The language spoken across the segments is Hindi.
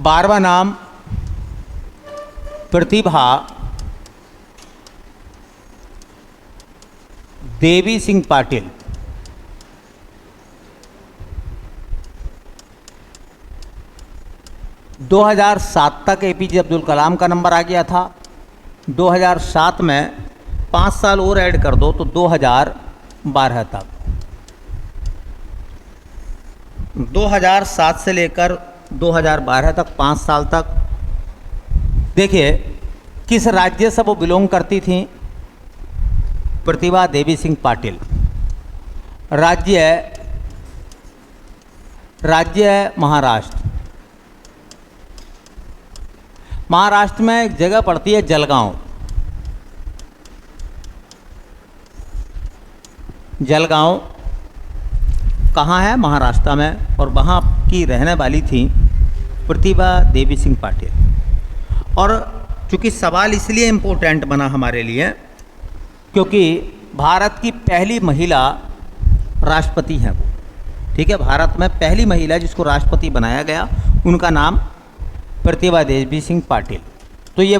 12वां नाम प्रतिभा देवी सिंह पाटिल। - 2007 तक एपीजे अब्दुल कलाम का नंबर आ गया था। 2007 में 5 साल और ऐड कर दो तो 2012 तक। 2007 से लेकर 2012 तक 5 साल तक। देखिए किस राज्य से वो बिलोंग करती थी? प्रतिभा देवी सिंह पाटिल। राज्य है महाराष्ट्र। महाराष्ट्र में एक जगह पड़ती है जलगांव। जलगांव कहाँ है? महाराष्ट्र में। और वहाँ की रहने वाली थी प्रतिभा देवी सिंह पाटिल। और चूँकि सवाल इसलिए इम्पोर्टेंट बना हमारे लिए क्योंकि भारत की पहली महिला राष्ट्रपति हैं वो। ठीक है, भारत में पहली महिला जिसको राष्ट्रपति बनाया गया उनका नाम प्रतिभा देवी सिंह पाटिल। तो ये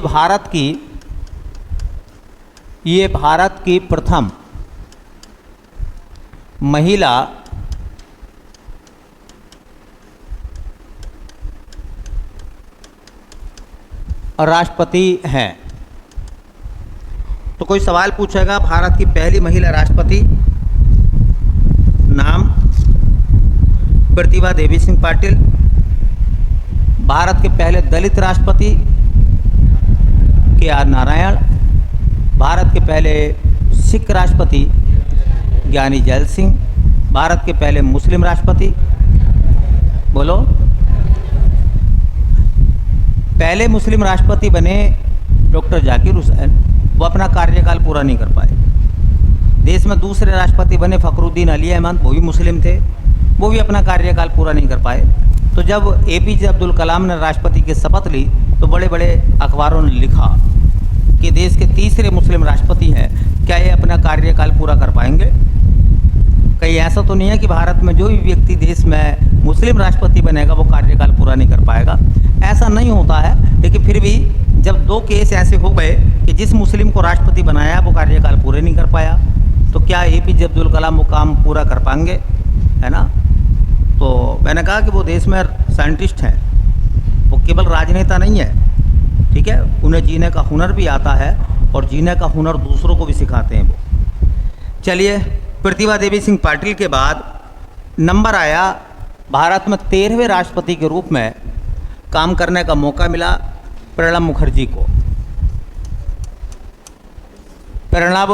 भारत की प्रथम महिला राष्ट्रपति हैं। तो कोई सवाल पूछेगा, भारत की पहली महिला राष्ट्रपति, नाम प्रतिभा देवी सिंह पाटिल। भारत के पहले दलित राष्ट्रपति के.आर. नारायण। भारत के पहले सिख राष्ट्रपति ज्ञानी जैल सिंह। भारत के पहले मुस्लिम राष्ट्रपति, बोलो, पहले मुस्लिम राष्ट्रपति बने डॉक्टर जाकिर हुसैन। वो अपना कार्यकाल पूरा नहीं कर पाए। देश में दूसरे राष्ट्रपति बने फखरुद्दीन अली अहमद, वो भी मुस्लिम थे, वो भी अपना कार्यकाल पूरा नहीं कर पाए। तो जब एपीजे अब्दुल कलाम ने राष्ट्रपति की शपथ ली तो बड़े बड़े अखबारों ने लिखा कि देश के तीसरे मुस्लिम राष्ट्रपति हैं, क्या ये अपना कार्यकाल पूरा कर पाएंगे? कहीं ऐसा तो नहीं है कि भारत में जो भी व्यक्ति देश में मुस्लिम राष्ट्रपति बनेगा वो कार्यकाल पूरा नहीं कर पाएगा। ऐसा नहीं होता है। लेकिन फिर भी जब 2 केस ऐसे हो गए कि जिस मुस्लिम को राष्ट्रपति बनाया वो कार्यकाल पूरे नहीं कर पाया, तो क्या एपीजे अब्दुल कलाम वो काम पूरा कर पाएंगे? है ना। तो मैंने कहा कि वो देश में साइंटिस्ट हैं, वो केवल राजनेता नहीं है। ठीक है, उन्हें जीने का हुनर भी आता है और जीने का हुनर दूसरों को भी सिखाते हैं वो। चलिए, प्रतिभा देवी सिंह पाटिल के बाद नंबर आया भारत में 13वें राष्ट्रपति के रूप में काम करने का मौका मिला प्रणब मुखर्जी को। प्रणब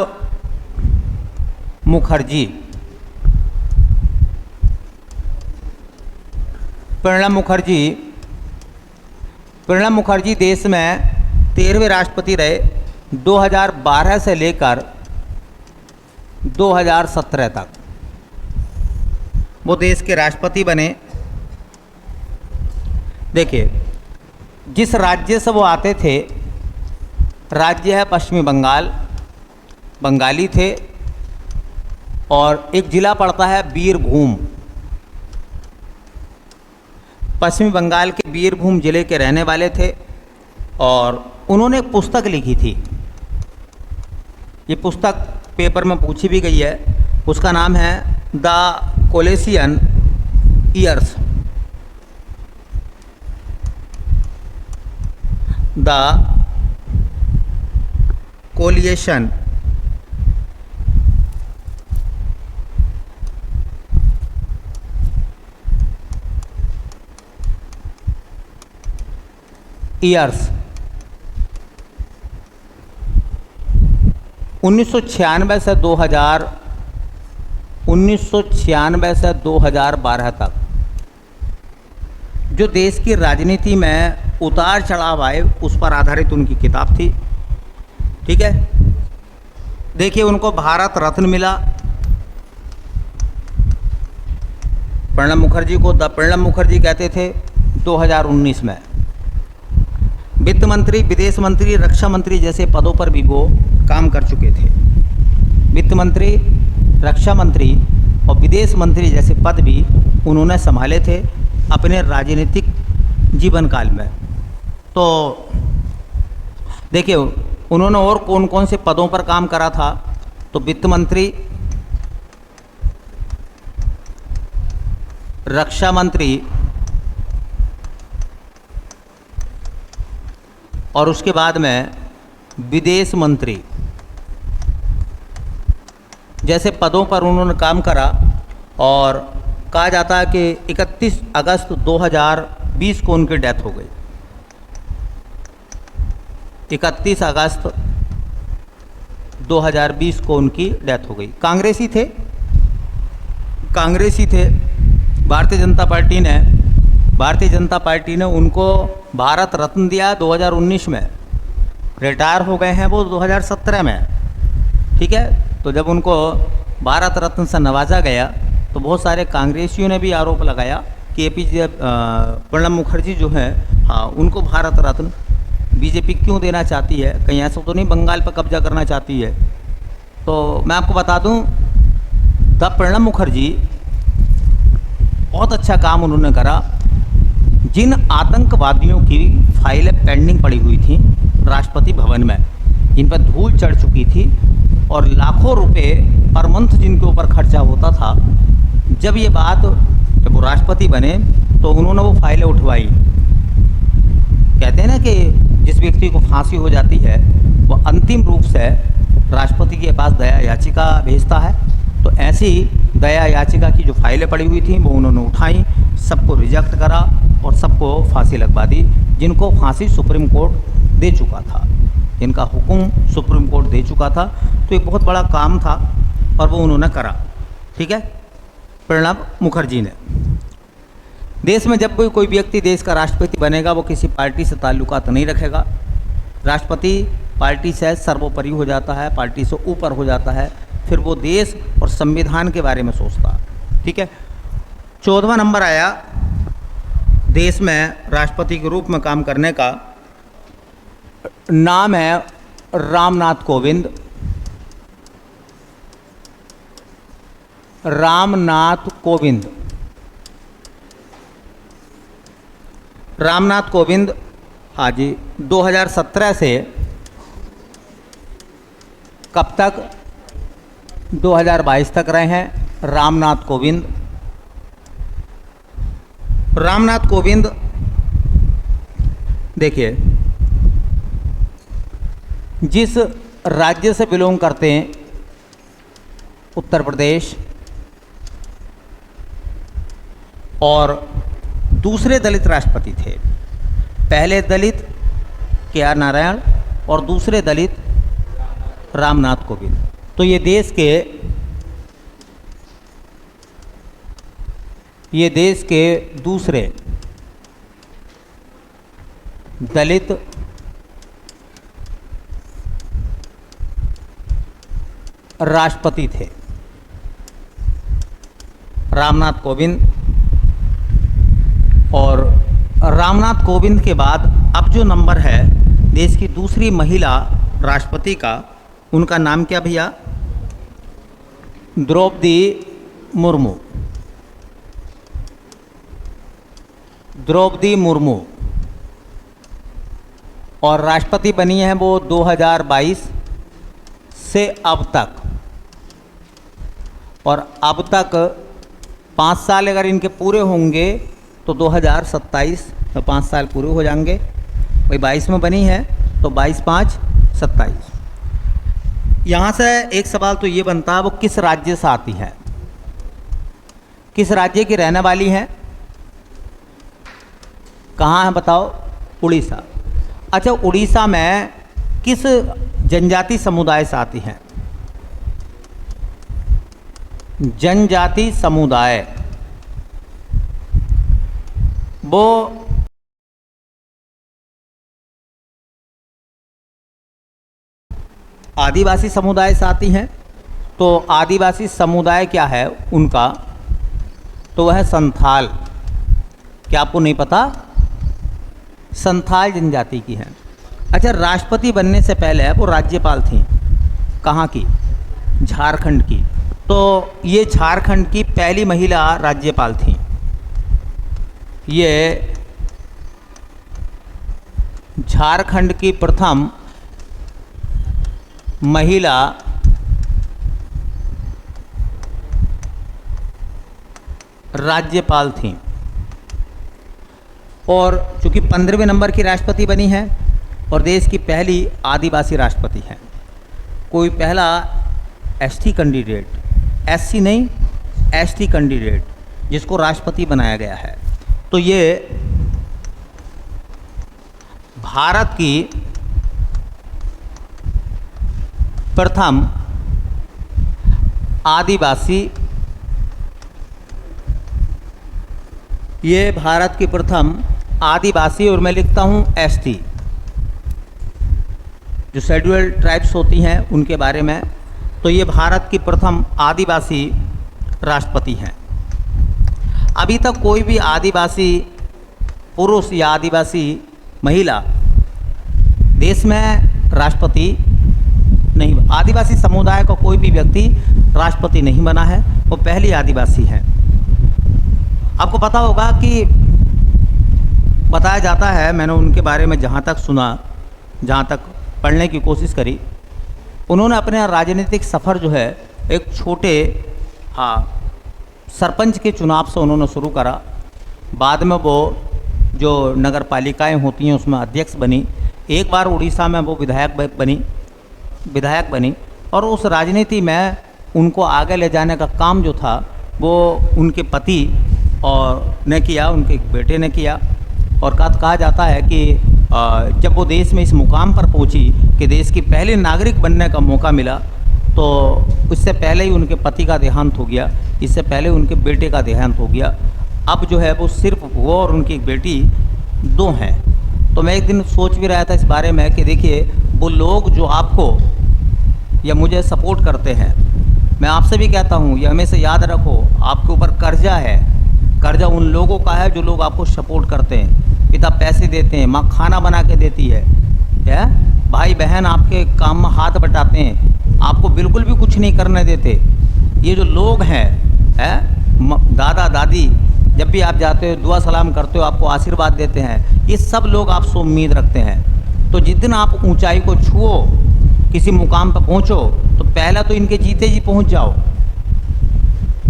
मुखर्जी देश में 13वें राष्ट्रपति रहे 2012 से लेकर 2017 तक। वो देश के राष्ट्रपति बने। देखिए, जिस राज्य से वो आते थे, राज्य है पश्चिमी बंगाल, बंगाली थे। और एक ज़िला पड़ता है बीरभूम। पश्चिमी बंगाल के बीरभूम ज़िले के रहने वाले थे और उन्होंने एक पुस्तक लिखी थी। ये पुस्तक पेपर में पूछी भी गई है। उसका नाम है the coalition years. The coalition years. 1996 से 2012 तक जो देश की राजनीति में उतार चढ़ाव आए उस पर आधारित उनकी किताब थी। ठीक है, देखिए, उनको भारत रत्न मिला। प्रणब मुखर्जी को द प्रणब मुखर्जी कहते थे। 2019 में वित्त मंत्री, विदेश मंत्री, रक्षा मंत्री जैसे पदों पर भी वो काम कर चुके थे। वित्त मंत्री, रक्षा मंत्री और विदेश मंत्री जैसे पद भी उन्होंने संभाले थे अपने राजनीतिक जीवन काल में। तो देखिए उन्होंने और कौन कौन से पदों पर काम करा था, तो वित्त मंत्री, रक्षा मंत्री और उसके बाद में विदेश मंत्री जैसे पदों पर उन्होंने काम करा। और कहा जाता है कि 31 अगस्त 2020 को उनकी डेथ हो गई। 31 अगस्त 2020 को उनकी डेथ हो गई। कांग्रेसी थे भारतीय जनता पार्टी ने उनको भारत रत्न दिया 2019 में। रिटायर हो गए हैं वो 2017 में, ठीक है। तो जब उनको भारत रत्न से नवाजा गया तो बहुत सारे कांग्रेसियों ने भी आरोप लगाया कि एपीजे प्रणब मुखर्जी जो हैं, हाँ, उनको भारत रत्न बीजेपी क्यों देना चाहती है, कहीं ऐसा तो नहीं बंगाल पर कब्जा करना चाहती है। तो मैं आपको बता दूं, तब प्रणब मुखर्जी बहुत अच्छा काम उन्होंने करा। जिन आतंकवादियों की फाइलें पेंडिंग पड़ी हुई थी राष्ट्रपति भवन में, जिन पर धूल चढ़ चुकी थी और लाखों रुपए पर मंथ जिनके ऊपर खर्चा होता था, जब वो राष्ट्रपति बने तो उन्होंने वो फाइलें उठवाई। कहते हैं ना कि जिस व्यक्ति को फांसी हो जाती है वो अंतिम रूप से राष्ट्रपति के पास दया याचिका भेजता है। तो ऐसी दया याचिका की जो फाइलें पड़ी हुई थी वो उन्होंने उठाई, सबको रिजेक्ट करा और सबको फांसी लगवा दी, जिनको फांसी सुप्रीम कोर्ट दे चुका था, जिनका हुक्म सुप्रीम कोर्ट दे चुका था। तो एक बहुत बड़ा काम था और वो उन्होंने करा, ठीक है, प्रणब मुखर्जी ने। देश में जब कोई व्यक्ति देश का राष्ट्रपति बनेगा वो किसी पार्टी से ताल्लुकात नहीं रखेगा। राष्ट्रपति पार्टी से सर्वोपरि हो जाता है, पार्टी से ऊपर हो जाता है, फिर वो देश और संविधान के बारे में सोचता, ठीक है। 14वां नंबर आया देश में राष्ट्रपति के रूप में काम करने का, नाम है रामनाथ कोविंद। रामनाथ कोविंद, हाँ जी, 2017 से कब तक, 2022 तक रहे हैं रामनाथ कोविंद। देखिए, जिस राज्य से बिलोंग करते हैं, उत्तर प्रदेश, और दूसरे दलित राष्ट्रपति थे। पहले दलित KR नारायण और दूसरे दलित रामनाथ कोविंद। तो ये देश के दूसरे दलित राष्ट्रपति थे, रामनाथ कोविंद। और रामनाथ कोविंद के बाद अब जो नंबर है देश की दूसरी महिला राष्ट्रपति का, उनका नाम क्या भैया, द्रौपदी मुर्मू। और राष्ट्रपति बनी है वो 2022 से अब तक, और अब तक 5 साल अगर इनके पूरे होंगे तो 2027 में 5 साल पूरे हो जाएंगे। भाई 22 में बनी है तो 22 5 27। यहाँ से एक सवाल तो ये बनता है वो किस राज्य से आती है, किस राज्य की रहने वाली है, कहाँ है बताओ, उड़ीसा। अच्छा, उड़ीसा में किस जनजाति समुदाय से आती हैं, जनजाति समुदाय, वो आदिवासी समुदाय से आती हैं। तो आदिवासी समुदाय क्या है उनका, तो वह है संथाल। क्या आपको नहीं पता, संथाल जनजाति की हैं। अच्छा, राष्ट्रपति बनने से पहले वो राज्यपाल थी, कहाँ की, झारखंड की। तो ये झारखंड की पहली महिला राज्यपाल थी। ये झारखंड की प्रथम महिला राज्यपाल थी और चूंकि 15वें नंबर की राष्ट्रपति बनी है और देश की पहली आदिवासी राष्ट्रपति हैं। कोई पहला एसटी कैंडिडेट, एससी नहीं एसटी कैंडिडेट जिसको राष्ट्रपति बनाया गया है। तो ये भारत की प्रथम आदिवासी, ये भारत की प्रथम आदिवासी, और मैं लिखता हूँ एसटी, जो शेड्यूल्ड ट्राइब्स होती हैं उनके बारे में। तो ये भारत की प्रथम आदिवासी राष्ट्रपति हैं। अभी तक कोई भी आदिवासी पुरुष या आदिवासी महिला देश में राष्ट्रपति नहीं, आदिवासी समुदाय का कोई भी व्यक्ति राष्ट्रपति नहीं बना है, वो पहली आदिवासी हैं। आपको पता होगा कि बताया जाता है, मैंने उनके बारे में जहाँ तक सुना, जहाँ तक पढ़ने की कोशिश करी, उन्होंने अपने राजनीतिक सफ़र जो है एक छोटे सरपंच के चुनाव से उन्होंने शुरू करा। बाद में वो जो नगर पालिकाएँ होती हैं उसमें अध्यक्ष बनी। एक बार उड़ीसा में वो विधायक बनी और उस राजनीति में उनको आगे ले जाने का काम जो था वो उनके पति और ने किया, उनके एक बेटे ने किया। और कहा जाता है कि जब वो देश में इस मुकाम पर पहुंची कि देश की पहले नागरिक बनने का मौका मिला, तो उससे पहले ही उनके पति का देहांत हो गया, इससे पहले उनके बेटे का देहांत हो गया। अब जो है वो सिर्फ वो और उनकी एक बेटी दो हैं। तो मैं एक दिन सोच भी रहा था इस बारे में कि देखिए, वो लोग जो आपको या मुझे सपोर्ट करते हैं, मैं आपसे भी कहता हूँ ये हमेशा याद रखो, आपके ऊपर कर्जा है। कर्जा उन लोगों का है जो लोग आपको सपोर्ट करते हैं, पिता पैसे देते हैं, माँ खाना बना के देती है, भाई बहन आपके काम में हाथ बटाते हैं, आपको बिल्कुल भी कुछ नहीं करने देते। ये जो लोग हैं, दादा दादी जब भी आप जाते हो दुआ सलाम करते हो, आपको आशीर्वाद देते हैं, ये सब लोग आपसे उम्मीद रखते हैं। तो जिस दिन आप ऊंचाई को छुओ, किसी मुकाम पर पहुंचो, तो पहला तो इनके जीते जी पहुंच जाओ।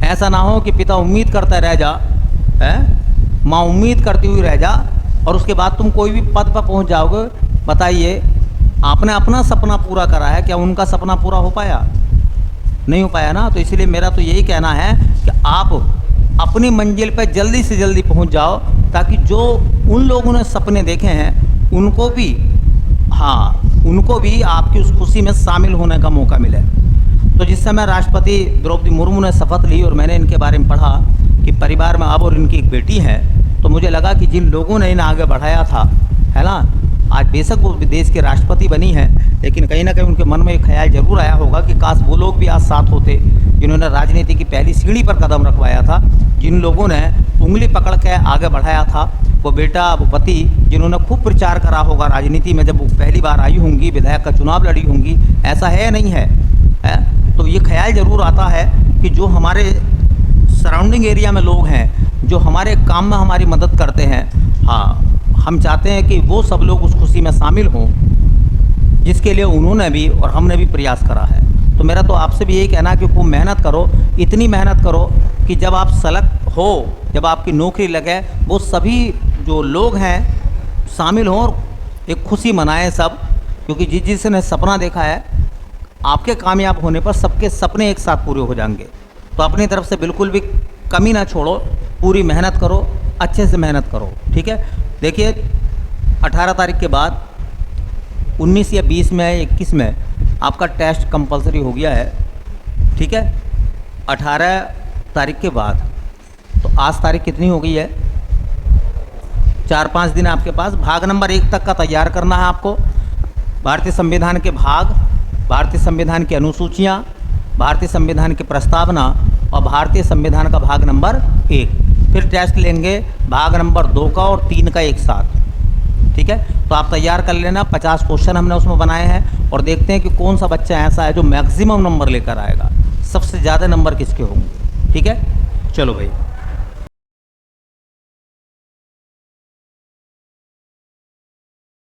ऐसा ना हो कि पिता उम्मीद करता रह जा, माँ उम्मीद करती हुई रह जा, और उसके बाद तुम कोई भी पद पर पहुंच जाओगे। बताइए, आपने अपना सपना पूरा करा है, क्या उनका सपना पूरा हो पाया? नहीं हो पाया ना। तो इसलिए मेरा तो यही कहना है कि आप अपनी मंजिल पर जल्दी से जल्दी पहुंच जाओ, ताकि जो उन लोगों ने सपने देखे हैं उनको भी आपकी उस खुशी में शामिल होने का मौका मिले। तो जिस समय राष्ट्रपति द्रौपदी मुर्मू ने शपथ ली और मैंने इनके बारे में पढ़ा कि परिवार में अब और इनकी एक बेटी है, तो मुझे लगा कि जिन लोगों ने इन्हें आगे बढ़ाया था, है ना, आज बेशक वो देश के राष्ट्रपति बनी है, लेकिन कहीं ना कहीं उनके मन में एक ख्याल जरूर आया होगा कि काश वो लोग भी आज साथ होते जिन्होंने राजनीति की पहली सीढ़ी पर कदम रखवाया था, जिन लोगों ने उंगली पकड़ के आगे बढ़ाया था। वो बेटा, वो पति, जिन्होंने खूब प्रचार करा होगा राजनीति में, जब वो पहली बार आई होंगी, विधायक का चुनाव लड़ी होंगी, ऐसा है नहीं है? तो ये ख्याल जरूर आता है कि जो हमारे सराउंडिंग एरिया में लोग हैं, जो हमारे काम में हमारी मदद करते हैं, हम चाहते हैं कि वो सब लोग उस खुशी में शामिल हों जिसके लिए उन्होंने भी और हमने भी प्रयास करा है। तो मेरा तो आपसे भी यही कहना है कि खूब मेहनत करो, इतनी मेहनत करो कि जब आप सेलेक्ट हो, जब आपकी नौकरी लगे, वो सभी जो लोग हैं शामिल हों और एक खुशी मनाएं सब, क्योंकि जिसने सपना देखा है, आपके कामयाब होने पर सबके सपने एक साथ पूरे हो जाएंगे। तो अपनी तरफ से बिल्कुल भी कमी ना छोड़ो, पूरी मेहनत करो, अच्छे से मेहनत करो, ठीक है। देखिए, 18 तारीख के बाद 19 या 20 में 21 में आपका टेस्ट कंपलसरी हो गया है, ठीक है, 18 तारीख के बाद। तो आज तारीख कितनी हो गई है? 4-5 दिन आपके पास। भाग नंबर 1 तक का तैयार करना है आपको। भारतीय संविधान के भाग, भारतीय संविधान की अनुसूचियाँ, भारतीय संविधान की प्रस्तावना और भारतीय संविधान का भाग नंबर 1। फिर टेस्ट लेंगे भाग नंबर 2 का और 3 का एक साथ, ठीक है। तो आप तैयार कर लेना। 50 क्वेश्चन हमने उसमें बनाए हैं और देखते हैं कि कौन सा बच्चा ऐसा है जो मैक्सिमम नंबर लेकर आएगा, सबसे ज़्यादा नंबर किसके होंगे, ठीक है। चलो भाई।